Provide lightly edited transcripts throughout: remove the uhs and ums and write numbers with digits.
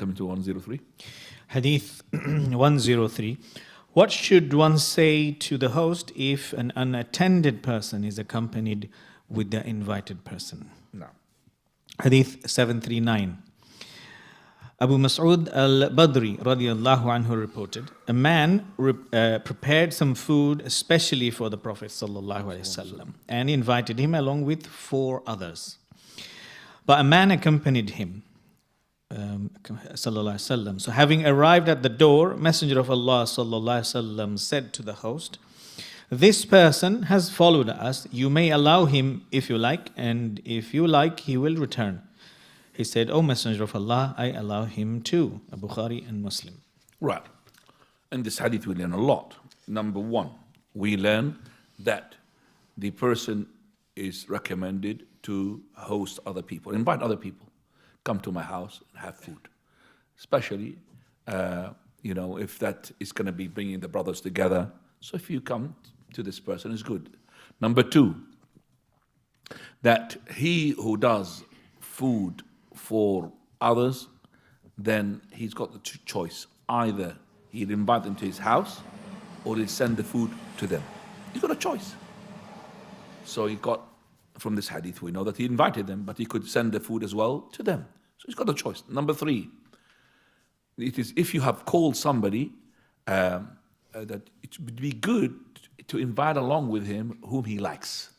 Coming to 103. Hadith 103. What should one say to the host if an unattended person is accompanied with the invited person? No. Hadith 739. Abu Mas'ud al-Badri radiyallahu anhu reported, a man prepared some food especially for the Prophet sallallahu alaihi wasallam and invited him along with 4 others. But a man accompanied him, sallallahu alaihi wasallam. So having arrived at the door, Messenger of Allah sallallahu alaihi wasallam said to the host, "This person has followed us. You may allow him if you like, and if you like, he will return." He said, "O Messenger of Allah, I allow him too." Bukhari and Muslim. Right. In this hadith we learn a lot. Number 1, we learn that the person is recommended to host other people, invite other people. Come to my house and have food. Especially, if that is going to be bringing the brothers together. So if you come to this person, it's good. Number 2, that he who does food for others, then he's got the choice. Either he'll invite them to his house or he'll send the food to them. He's got a choice. So he got, from this hadith we know that he invited them, but he could send the food as well to them. So he's got a choice. Number 3, it is if you have called somebody, that it would be good to invite along with him whom he likes.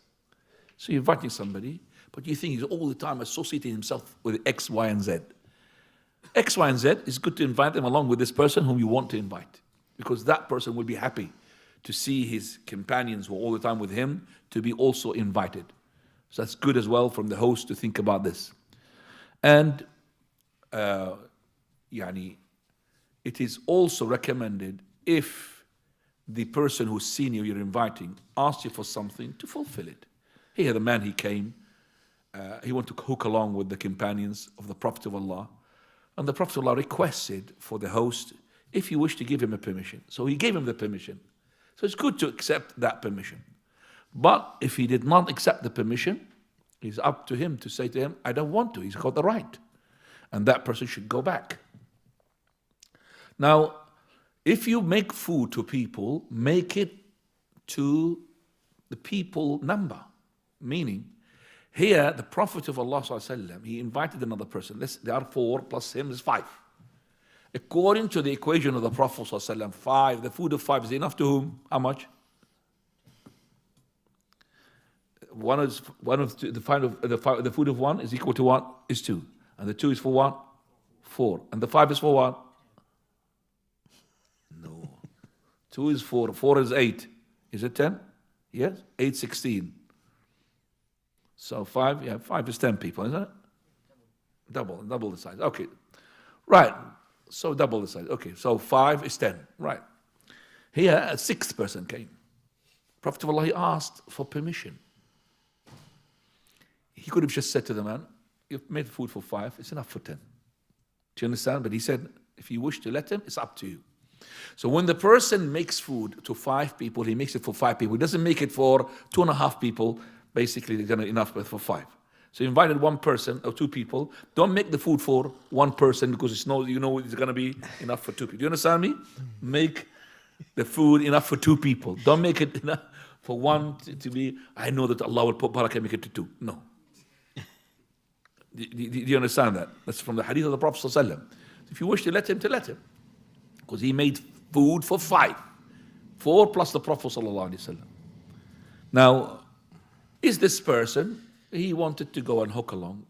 So you're inviting somebody, but you think he's all the time associating himself with X, Y, and Z. X, Y, and Z, is good to invite them along with this person whom you want to invite, because that person will be happy to see his companions who are all the time with him to be also invited. So that's good as well from the host to think about this. And it is also recommended if the person who's seen you're inviting asks you for something, to fulfill it. Here the man, he came, he wanted to hook along with the companions of the Prophet of Allah, and the Prophet of Allah requested for the host if he wished to give him a permission. So he gave him the permission. So it's good to accept that permission. But if he did not accept the permission, it's up to him to say to him, "I don't want to." He's got the right. And that person should go back. Now, if you make food to people, make it to the people number. Meaning, here the Prophet of Allah ﷺ, he invited another person. There are 4 plus him is 5. According to the equation of the Prophet ﷺ, 5, the food of 5 is enough to whom? How much? The food of 1 is equal to what? Is 2. And the 2 is for what? 4. And the 5 is for what? No. 2 is 4. 4 is 8. Is it 10? Yes? 8, 16. So 5 is 10 people, isn't it? Double the size. Okay. Right. So double the size. Okay. So 5 is 10. Right. Here, a 6th person came. Prophet of Allah, he asked for permission. He could have just said to the man, "You've made food for 5, it's enough for 10. Do you understand? But he said, if you wish to let him, it's up to you. So when the person makes food to 5 people, he makes it for 5 people. He doesn't make it for 2.5 people. Basically, they're gonna enough for 5. So you invited 1 person or 2 people. Don't make the food for 1 person because it's gonna be enough for 2 people. Do you understand me? Make the food enough for 2 people. Don't make it enough for 1 to be, I know that Allah will put barakah and make it to 2. No. Do you understand that? That's from the hadith of the Prophet ﷺ. If you wish to let him, because he made food for 5. 4 plus the Prophet ﷺ. Now, is this person, he wanted to go and hook along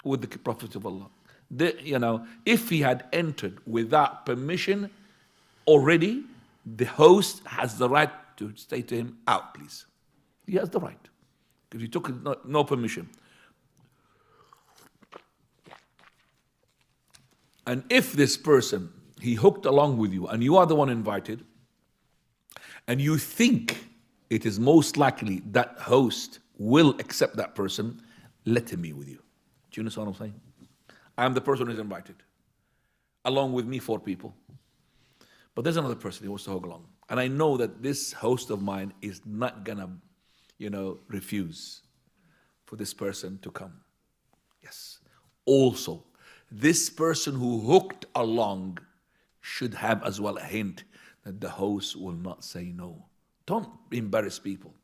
with the Prophet of Allah. If he had entered without permission already, the host has the right to say to him, "Out, please." He has the right. Because he took no permission. And if this person, he hooked along with you and you are the one invited, and you think it is most likely that host will accept that person, let him be with you. Do you understand what I'm saying? I am the person who is invited. Along with me, 4 people. But there's another person who wants to hook along. And I know that this host of mine is not gonna, refuse for this person to come. Yes. Also, this person who hooked along should have as well a hint that the host will not say no. Don't embarrass people.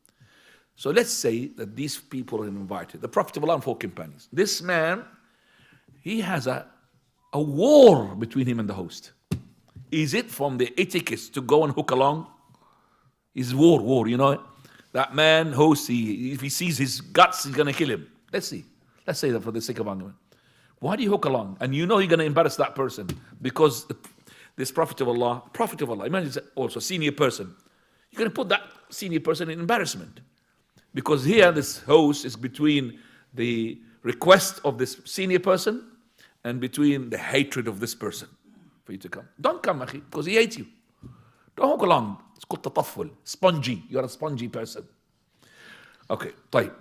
So let's say that these people are invited, the Prophet of Allah and 4 companions. This man, he has a war between him and the host. Is it from the etiquette to go and hook along? It's war, you know. That man, host, if he sees his guts, he's going to kill him. Let's see. Let's say that for the sake of argument. Why do you hook along? And you know you're going to embarrass that person because this Prophet of Allah, imagine also a senior person. You're going to put that senior person in embarrassment. Because here this host is between the request of this senior person and between the hatred of this person for you to come. Don't come, akhi, because he hates you. Don't hook along. It's called tatafful, spongy. You're a spongy person. Okay, طيب.